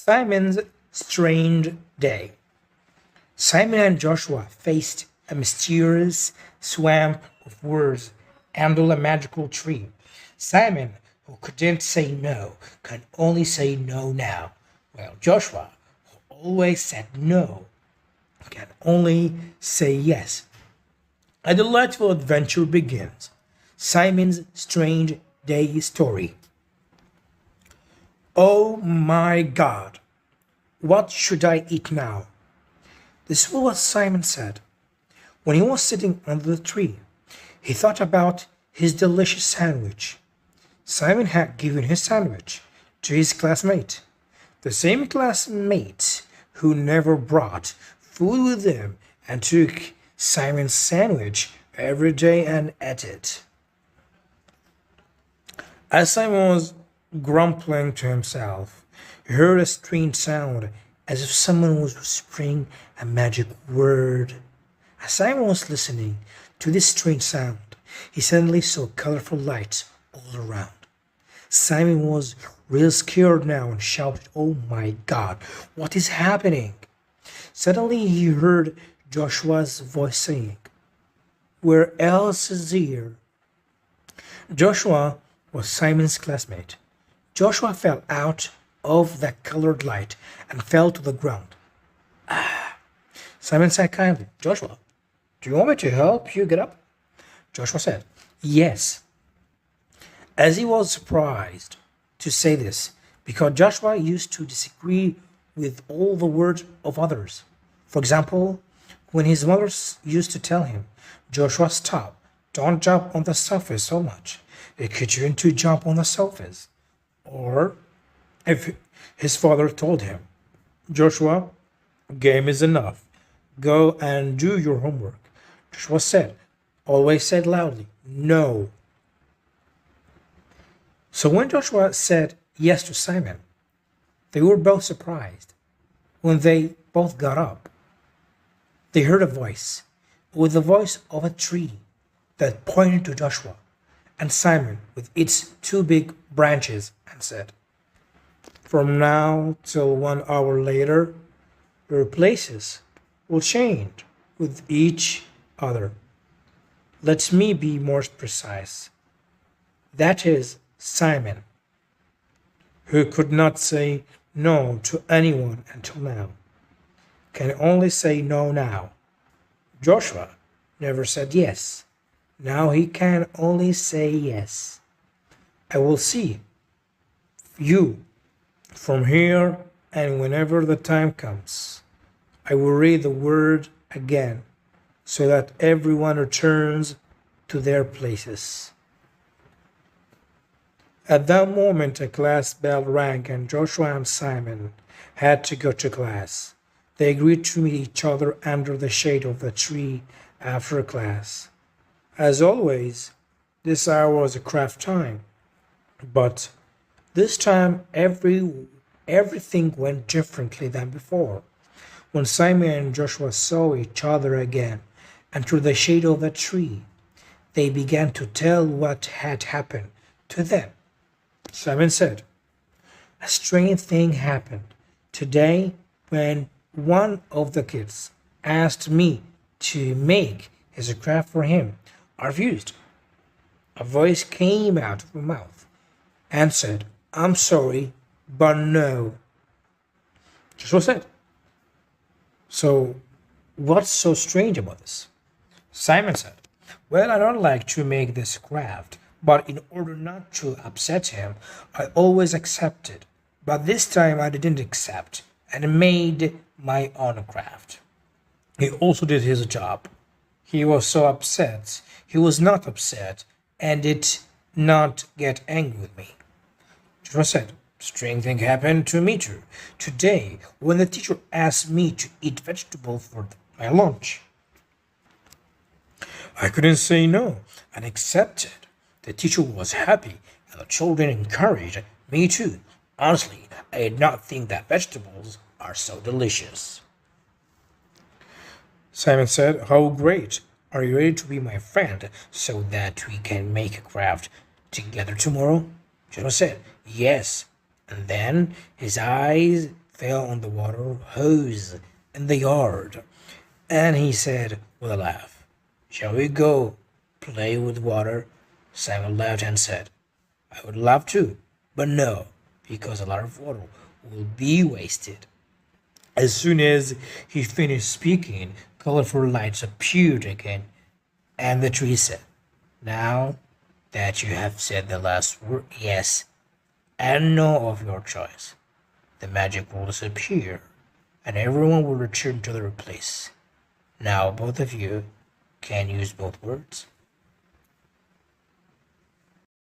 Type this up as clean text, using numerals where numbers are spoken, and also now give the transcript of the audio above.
Simon's strange day. Simon and Joshua faced a mysterious swamp of words under a magical tree. Simon, who couldn't say no, can only say no now, while Joshua, who always said no, can only say yes. A delightful adventure begins. Simon's strange day story. Oh my God, what should I eat now? This was what Simon said. When he was sitting under the tree, he thought about his delicious sandwich. Simon had given his sandwich to his classmate, the same classmate who never brought food with him and took Simon's sandwich every day and ate it. As Simon was grumbling to himself, he heard a strange sound as if someone was whispering a magic word. As Simon was listening to this strange sound, he suddenly saw colorful lights all around. Simon was real scared now and shouted, "Oh my God, what is happening?" Suddenly he heard Joshua's voice saying, "Where else is here?" Joshua was Simon's classmate. Joshua fell out of the colored light and fell to the ground. Simon said kindly, "Joshua, do you want me to help you get up?" Joshua said, "Yes." As he was surprised to say this, because Joshua used to disagree with all the words of others. For example, when his mother used to tell him, "Joshua, stop, don't jump on the surface so much. It could you to jump on the surface." Or if his father told him, "Joshua, game is enough. Go and do your homework." Joshua always said loudly, "No." So when Joshua said yes to Simon, they were both surprised. When they both got up, they heard a voice, with the voice of a tree, that pointed to Joshua and Simon with its two big branches and said, "From now till 1 hour later, your places will change with each other. Let me be more precise. That is Simon, who could not say no to anyone until now, can only say no now. Joshua never said yes. Now he can only say yes. I will see you from here, and whenever the time comes, I will read the word again so that everyone returns to their places." At that moment, a class bell rang and Joshua and Simon had to go to class. They agreed to meet each other under the shade of the tree after class. As always, this hour was a craft time, but this time everything went differently than before. When Simon and Joshua saw each other again under the shade of the tree, they began to tell what had happened to them. Simon said, "A strange thing happened today when one of the kids asked me to make his craft for him. I refused. A voice came out of my mouth and said, 'I'm sorry, but no.'" Joshua said, "So what's so strange about this?" Simon said, "Well, I don't like to make this craft, but in order not to upset him, I always accepted. But this time I didn't accept and made my own craft." He also did his job. He was so upset. He was not upset and did not get angry with me. Joshua said, "Strange thing happened to me too today when the teacher asked me to eat vegetables for my lunch. I couldn't say no and accepted. The teacher was happy and the children encouraged me too. Honestly, I did not think that vegetables are so delicious." Simon said, "How great. Are you ready to be my friend so that we can make a craft together tomorrow?" Joshua said, "Yes." And then his eyes fell on the water hose in the yard, and he said with a laugh, "Shall we go play with water?" Simon laughed and said, "I would love to, but no, because a lot of water will be wasted." As soon as he finished speaking, colorful lights appeared again, and the tree said, "Now that you have said the last word, yes and no of your choice, the magic will disappear, and everyone will return to their place. Now both of you can use both words."